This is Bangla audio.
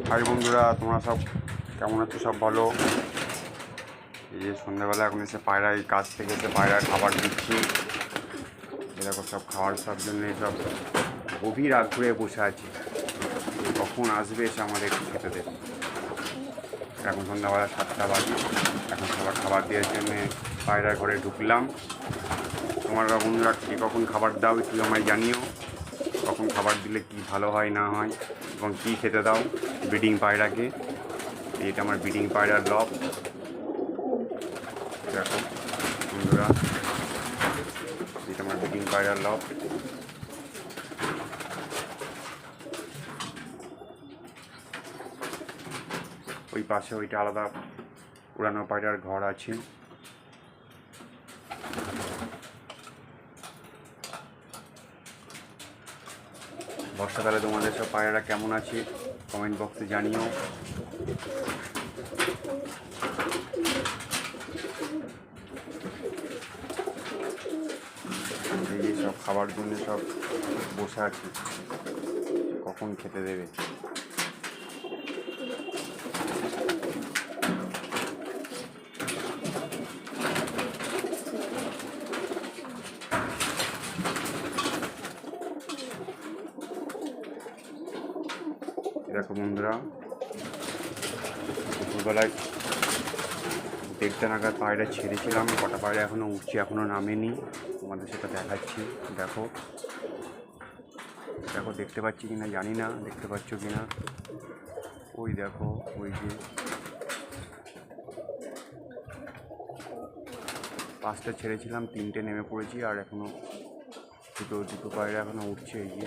হাই বন্ধুরা, তোমরা সব কেমন আছো? সব ভালো? এই যে সন্ধ্যাবেলা এখন এসে পায়রা এই কাজ থেকে এসে পায়রার খাবার দিচ্ছি। এরকম সব খাবার সব জন্য সব গভীর আগ্রহে বসে আছি, কখন আসবে এসে আমাদের খেতে দেবে। এখন সন্ধ্যাবেলা 7টা বাজে। এখন সবার খাবার দেওয়ার জন্যে পায়রার ঘরে ঢুকলাম। তোমরা বন্ধুরা কে কখন খাবার দাও একটু আমায় জানিও, কখন খাবার দিলে কি ভালো হয় না হয় এবং কী খেতে দাও ব্রিডিং পায়রাকে। এটা আমার ব্রিডিং পায়রার লব। দেখো বন্ধুরা, এটা আমার ব্রিডিং পায়রার লব। ওই পাশে ওইটা আলাদা উড়ানো পায়রার ঘর আছে। বর্ষাকালে তোমাদের সব পায়রারা কেমন আছে কমেন্ট বক্সে জানিও। এই যে সব খাবার জন্য সব বসে আছি, কখন খেতে দেবে। দেখো বন্ধুরা, দুপুরবেলায় 1:30 নাগাদ পায়রা ছেড়েছিলাম। কটা পায়রা এখনও উঠছে, এখনও নামেনি। তোমাদের সেটা দেখাচ্ছি। দেখো দেখো, দেখতে পাচ্ছি কিনা জানি না, দেখতে পাচ্ছ কিনা। ওই দেখো, ওই যে 5টা ছেড়েছিলাম, 3টে নেমে পড়েছি, আর এখনও দুটো পায়রা এখনও উঠছে। এই যে